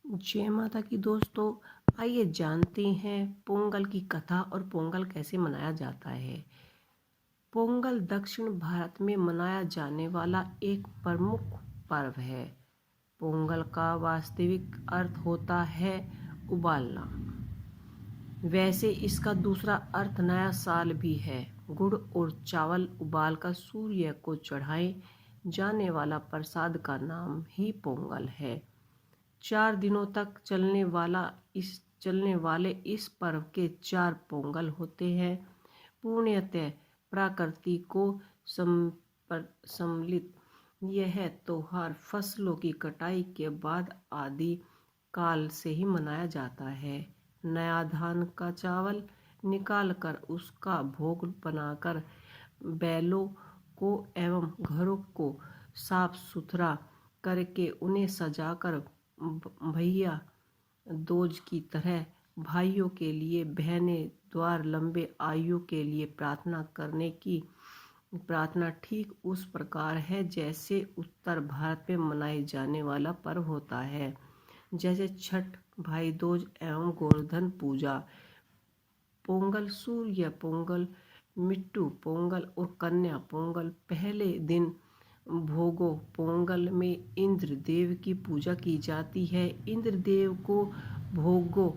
जय माता की दोस्तों। आइए जानते हैं पोंगल की कथा और पोंगल कैसे मनाया जाता है। पोंगल दक्षिण भारत में मनाया जाने वाला एक प्रमुख पर्व है। पोंगल का वास्तविक अर्थ होता है उबालना। वैसे इसका दूसरा अर्थ नया साल भी है। गुड़ और चावल उबालकर सूर्य को चढ़ाए जाने वाला प्रसाद का नाम ही पोंगल है। 4 दिनों तक चलने वाले इस पर्व के 4 पोंगल होते हैं। पूर्णतः प्रकृति को सम्मिलित यह त्योहार फसलों की कटाई के बाद आदि काल से ही मनाया जाता है। नया धान का चावल निकालकर उसका भोग बनाकर बैलों को एवं घरों को साफ सुथरा करके उन्हें सजाकर भैया दूज की तरह भाइयों के लिए बहनें द्वार लंबे आयु के लिए प्रार्थना करने की प्रार्थना ठीक उस प्रकार है जैसे उत्तर भारत में मनाए जाने वाला पर्व होता है, जैसे छठ, भाई दूज एवं गोवर्धन पूजा। पोंगल, सूर्य पोंगल, मिट्टू पोंगल और कन्या पोंगल। पहले दिन भोगो पोंगल में इंद्र देव की पूजा की जाती है। इंद्र देव को भोगो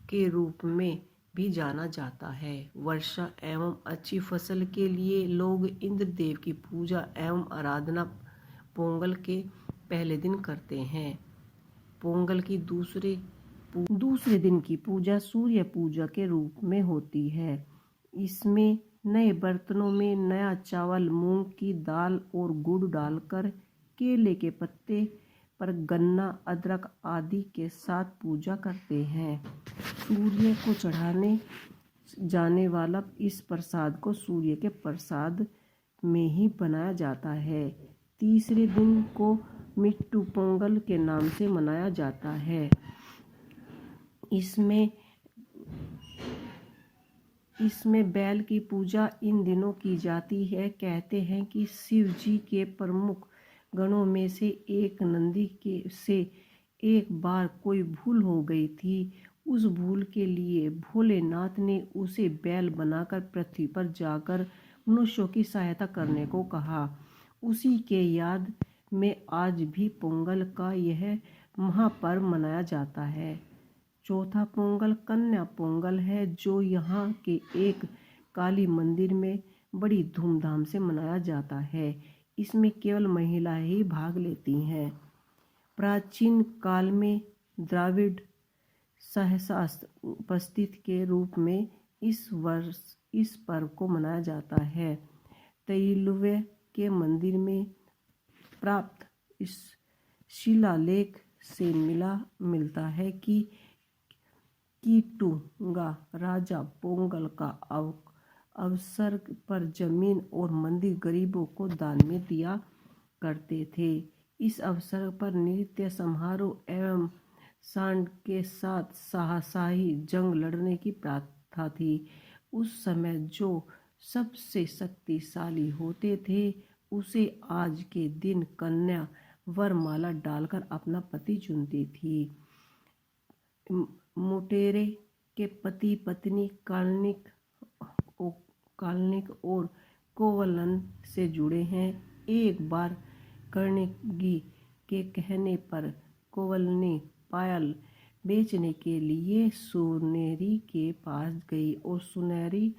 के रूप में भी जाना जाता है। वर्षा एवं अच्छी फसल के लिए लोग इंद्र देव की पूजा एवं आराधना पोंगल के पहले दिन करते हैं। पोंगल की दूसरे दिन की पूजा सूर्य पूजा के रूप में होती है। इसमें नए बर्तनों में नया चावल, मूंग की दाल और गुड़ डालकर केले के पत्ते पर गन्ना, अदरक आदि के साथ पूजा करते हैं। सूर्य को चढ़ाने जाने वाला इस प्रसाद को सूर्य के प्रसाद में ही बनाया जाता है। तीसरे दिन को मिट्टू पोंगल के नाम से मनाया जाता है। इसमें बैल की पूजा इन दिनों की जाती है। कहते हैं कि शिव जी के प्रमुख गणों में से एक नंदी से एक बार कोई भूल हो गई थी। उस भूल के लिए भोलेनाथ ने उसे बैल बनाकर पृथ्वी पर जाकर मनुष्यों की सहायता करने को कहा। उसी के याद में आज भी पोंगल का यह महापर्व मनाया जाता है। चौथा पोंगल कन्या पोंगल है, जो यहाँ के एक काली मंदिर में बड़ी धूमधाम से मनाया जाता है। इसमें केवल महिलाएं ही भाग लेती हैं। प्राचीन काल में द्राविड़ शास्त्र उपस्थित के रूप में इस पर्व को मनाया जाता है। तैलुव्य के मंदिर में प्राप्त इस शिलालेख से मिलता है कि कीटुंगा राजा पोंगल का अवसर पर जमीन और मंदिर गरीबों को दान में दिया करते थे। इस अवसर पर नृत्य समारोह एवं सांड के साथ शाही जंग लड़ने की प्रथा थी। उस समय जो सबसे शक्तिशाली होते थे उसे आज के दिन कन्या वरमाला डालकर अपना पति चुनती थी। मोटेरे के पति पत्नी काल्निक और कोवलन से जुड़े हैं। एक बार कर्णिगी के कहने पर कोवलनी पायल बेचने के लिए सुनेरी के पास गई और सुनेरी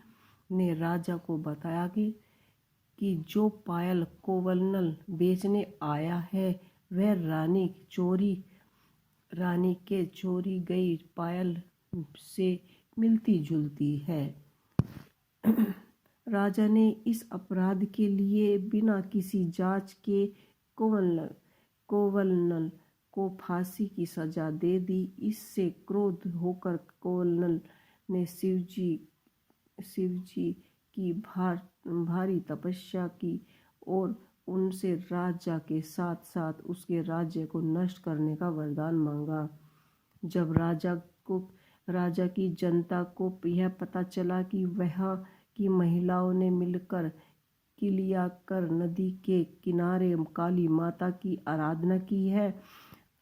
ने राजा को बताया कि जो पायल कोवलन बेचने आया है वह रानी के चोरी गई पायल से मिलती जुलती है। राजा ने इस अपराध के लिए बिना किसी जांच के कोवलन को फांसी की सजा दे दी। इससे क्रोध होकर कोवलन ने शिवजी की भारी तपस्या की और उनसे राजा के साथ साथ उसके राज्य को नष्ट करने का वरदान मांगा। जब राजा की जनता को यह पता चला कि वहाँ की महिलाओं ने मिलकर किलियाकर नदी के किनारे काली माता की आराधना की है,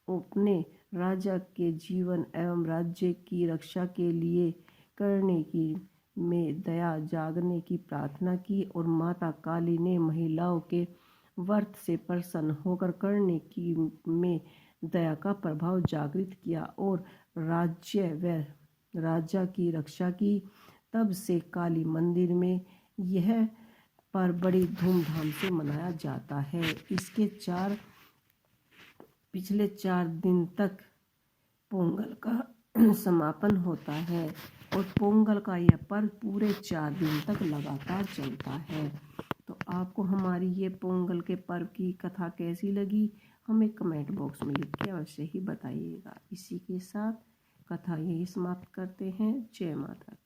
अपने राजा के जीवन एवं राज्य की रक्षा के लिए करने की में दया जागने की प्रार्थना की और माता काली ने महिलाओं के व्रत से प्रसन्न होकर करने की में दया का प्रभाव जागृत किया और राज्य व राजा की रक्षा की। तब से काली मंदिर में यह पर बड़ी धूमधाम से मनाया जाता है। इसके पिछले 4 दिन तक पोंगल का समापन होता है और पोंगल का यह पर्व पूरे 4 दिन तक लगातार चलता है। तो आपको हमारी ये पोंगल के पर्व की कथा कैसी लगी, हमें कमेंट बॉक्स में लिख के अवश्य ही बताइएगा। इसी के साथ कथा यही समाप्त करते हैं। जय माता।